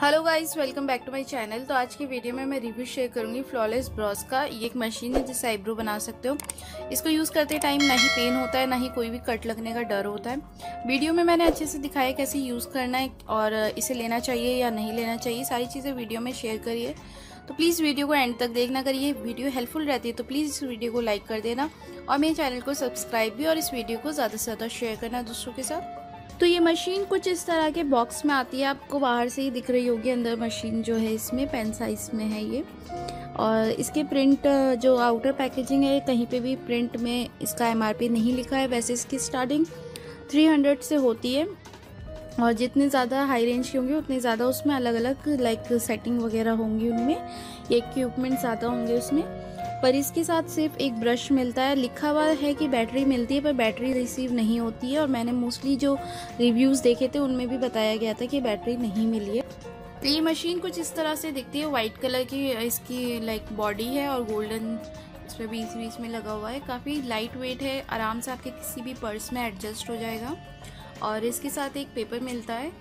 Hello guys, welcome back to my channel. तो आज की वीडियो में मैं रिव्यू शेयर करूंगी फ्लॉलेस ब्रश का। ये एक मशीन है जिससे आईब्रो बना सकते हो। इसको यूज़ करते टाइम ना ही पेन होता है, ना ही कोई भी कट लगने का डर होता है। वीडियो में मैंने अच्छे से दिखाया कैसे यूज़ करना है और इसे लेना चाहिए या नहीं लेना चाहिए, सारी चीज़ें वीडियो में शेयर करिए। तो प्लीज़ वीडियो को एंड तक देखना। अगर ये वीडियो हेल्पफुल रहती है तो प्लीज़ इस वीडियो को लाइक कर देना और मेरे चैनल को सब्सक्राइब भी, और इस वीडियो को ज़्यादा से ज़्यादा शेयर करना दूसरों के साथ। तो ये मशीन कुछ इस तरह के बॉक्स में आती है, आपको बाहर से ही दिख रही होगी। अंदर मशीन जो है इसमें पेन साइज में है ये, और इसके प्रिंट जो आउटर पैकेजिंग है, कहीं पे भी प्रिंट में इसका एमआरपी नहीं लिखा है। वैसे इसकी स्टार्टिंग 300 से होती है, और जितने ज़्यादा हाई रेंज की होंगी उतने ज़्यादा उसमें अलग अलग लाइक सेटिंग वगैरह होंगी, उनमें इक्विपमेंट ज़्यादा होंगे उसमें। पर इसके साथ सिर्फ एक ब्रश मिलता है। लिखा हुआ है कि बैटरी मिलती है, पर बैटरी रिसीव नहीं होती है, और मैंने मोस्टली जो रिव्यूज़ देखे थे उनमें भी बताया गया था कि बैटरी नहीं मिली है। तो ये मशीन कुछ इस तरह से दिखती है। वाइट कलर की इसकी लाइक बॉडी है और गोल्डन इसमें बीच बीच में लगा हुआ है। काफ़ी लाइट वेट है, आराम से आपके किसी भी पर्स में एडजस्ट हो जाएगा। और इसके साथ एक पेपर मिलता है,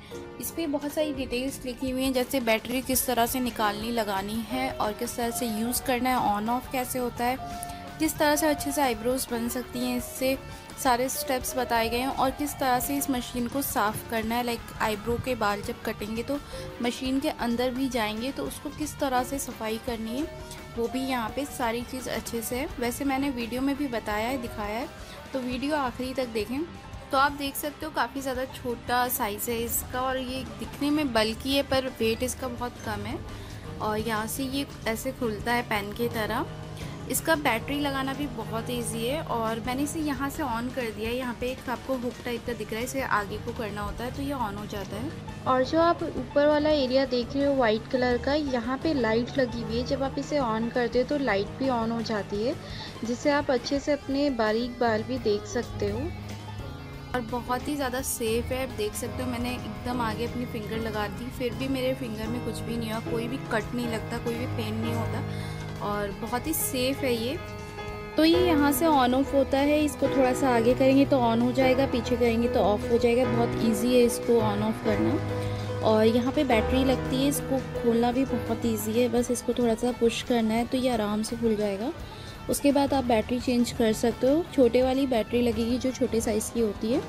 इस पर बहुत सारी डिटेल्स लिखी हुई हैं, जैसे बैटरी किस तरह से निकालनी लगानी है और किस तरह से यूज़ करना है, ऑन ऑफ कैसे होता है, किस तरह से अच्छे से आईब्रोज बन सकती हैं इससे, सारे स्टेप्स बताए गए हैं। और किस तरह से इस मशीन को साफ़ करना है, लाइक आईब्रो के बाल जब कटेंगे तो मशीन के अंदर भी जाएंगे, तो उसको किस तरह से सफाई करनी है वो भी यहाँ पे सारी चीज़ अच्छे से है। वैसे मैंने वीडियो में भी बताया है, दिखाया है, तो वीडियो आखिरी तक देखें। तो आप देख सकते हो काफ़ी ज़्यादा छोटा साइज़ है इसका, और ये दिखने में बल्कि है पर वेट इसका बहुत कम है। और यहाँ से ये ऐसे खुलता है पेन की तरह। इसका बैटरी लगाना भी बहुत इजी है, और मैंने इसे यहाँ से ऑन कर दिया है। यहाँ पे एक आपको हुक टाइप का दिख रहा है, इसे आगे को करना होता है तो ये ऑन हो जाता है। और जो आप ऊपर वाला एरिया देख रहे हो वाइट कलर का, यहाँ पे लाइट लगी हुई है। जब आप इसे ऑन करते हो तो लाइट भी ऑन हो जाती है, जिससे आप अच्छे से अपने बारीक बाल भी देख सकते हो। और बहुत ही ज़्यादा सेफ़ है, आप देख सकते हो। मैंने एकदम आगे अपनी फिंगर लगा दी, फिर भी मेरे फिंगर में कुछ भी नहीं हुआ, कोई भी कट नहीं लगता, कोई भी पेन नहीं होता, और बहुत ही सेफ़ है ये। तो ये यहाँ से ऑन ऑफ होता है। इसको थोड़ा सा आगे करेंगे तो ऑन हो जाएगा, पीछे करेंगे तो ऑफ़ हो जाएगा। बहुत ईजी है इसको ऑन ऑफ करना। और यहाँ पे बैटरी लगती है, इसको खोलना भी बहुत ईजी है। बस इसको थोड़ा सा पुश करना है तो ये आराम से खुल जाएगा। उसके बाद आप बैटरी चेंज कर सकते हो। छोटे वाली बैटरी लगेगी जो छोटे साइज़ की होती है।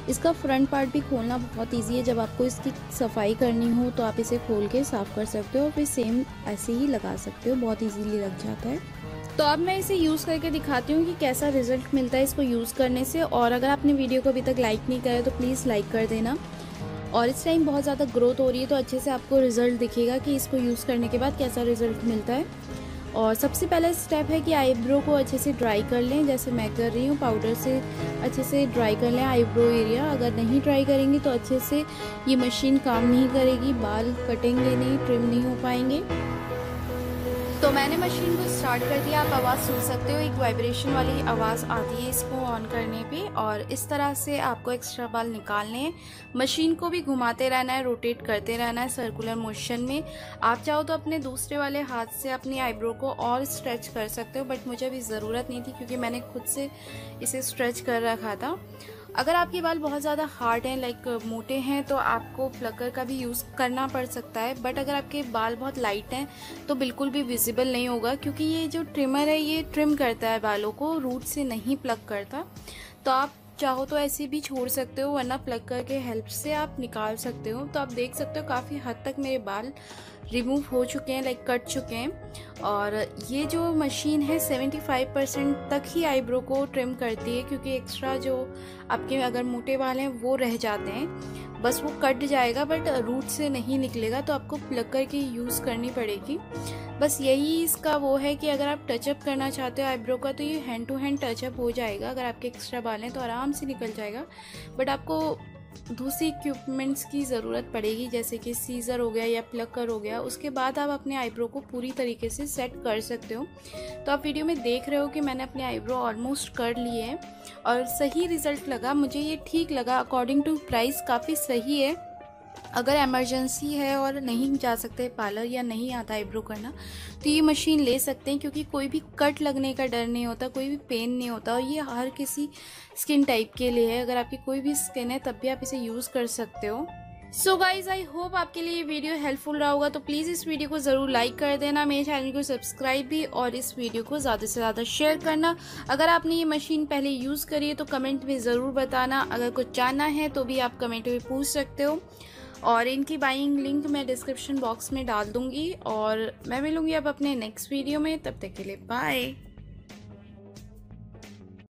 इसका फ्रंट पार्ट भी खोलना बहुत इजी है। जब आपको इसकी सफाई करनी हो तो आप इसे खोल के साफ़ कर सकते हो, फिर सेम ऐसे ही लगा सकते हो, बहुत इजीली लग जाता है। तो अब मैं इसे यूज़ करके दिखाती हूँ कि कैसा रिज़ल्ट मिलता है इसको यूज़ करने से। और अगर आपने वीडियो को अभी तक लाइक नहीं करा तो प्लीज़ लाइक कर देना। और इस टाइम बहुत ज़्यादा ग्रोथ हो रही है, तो अच्छे से आपको रिज़ल्ट दिखेगा कि इसको यूज़ करने के बाद कैसा रिज़ल्ट मिलता है। और सबसे पहला स्टेप है कि आईब्रो को अच्छे से ड्राई कर लें, जैसे मैं कर रही हूँ। पाउडर से अच्छे से ड्राई कर लें आईब्रो एरिया। अगर नहीं ड्राई करेंगे तो अच्छे से ये मशीन काम नहीं करेगी, बाल कटेंगे नहीं, ट्रिम नहीं हो पाएंगे। तो मैंने मशीन को स्टार्ट कर दिया। आप आवाज़ सुन सकते हो, एक वाइब्रेशन वाली आवाज़ आती है इसको ऑन करने पे। और इस तरह से आपको एक्स्ट्रा बाल निकालने हैं। मशीन को भी घुमाते रहना है, रोटेट करते रहना है सर्कुलर मोशन में। आप चाहो तो अपने दूसरे वाले हाथ से अपनी आईब्रो को और स्ट्रेच कर सकते हो, बट मुझे अभी ज़रूरत नहीं थी क्योंकि मैंने खुद से इसे स्ट्रेच कर रखा था। अगर आपके बाल बहुत ज़्यादा हार्ड हैं, लाइक मोटे हैं, तो आपको प्लकर का भी यूज़ करना पड़ सकता है। बट अगर आपके बाल बहुत लाइट हैं तो बिल्कुल भी विजिबल नहीं होगा, क्योंकि ये जो ट्रिमर है ये ट्रिम करता है बालों को, रूट से नहीं प्लग करता। तो आप चाहो तो ऐसे भी छोड़ सकते हो, वरना प्लकर के हेल्प से आप निकाल सकते हो। तो आप देख सकते हो काफ़ी हद तक मेरे बाल रिमूव हो चुके हैं, लाइक कट चुके हैं। और ये जो मशीन है 75% तक ही आईब्रो को ट्रिम करती है, क्योंकि एक्स्ट्रा जो आपके अगर मोटे बाल हैं वो रह जाते हैं, बस वो कट जाएगा बट रूट से नहीं निकलेगा, तो आपको प्लकर की यूज़ करनी पड़ेगी। बस यही इसका वो है कि अगर आप टचअप करना चाहते हो आईब्रो का तो ये हैंड टू हैंड टचअप हो जाएगा। अगर आपके एक्स्ट्रा बाल हैं तो आराम से निकल जाएगा, बट आपको दूसरी इक्विपमेंट्स की ज़रूरत पड़ेगी, जैसे कि सीज़र हो गया या प्लकर हो गया। उसके बाद आप अपने आईब्रो को पूरी तरीके से सेट कर सकते हो। तो आप वीडियो में देख रहे हो कि मैंने अपने आईब्रो ऑलमोस्ट कर लिए हैं, और सही रिज़ल्ट लगा मुझे, ये ठीक लगा। अकॉर्डिंग टू प्राइस काफ़ी सही है। अगर इमरजेंसी है और नहीं जा सकते पार्लर या नहीं आता आईब्रो करना, तो ये मशीन ले सकते हैं, क्योंकि कोई भी कट लगने का डर नहीं होता, कोई भी पेन नहीं होता, और ये हर किसी स्किन टाइप के लिए है। अगर आपकी कोई भी स्किन है तब भी आप इसे यूज़ कर सकते हो। सो गाइज आई होप आपके लिए ये वीडियो हेल्पफुल रहा होगा, तो प्लीज़ इस वीडियो को ज़रूर लाइक कर देना, मेरे चैनल को सब्सक्राइब भी, और इस वीडियो को ज़्यादा से ज़्यादा शेयर करना। अगर आपने ये मशीन पहले यूज़ करी है तो कमेंट में ज़रूर बताना। अगर कुछ जानना है तो भी आप कमेंट में पूछ सकते हो, और इनकी बाइंग लिंक मैं डिस्क्रिप्शन बॉक्स में डाल दूँगी। और मैं मिलूँगी अब अपने नेक्स्ट वीडियो में, तब तक के लिए बाय।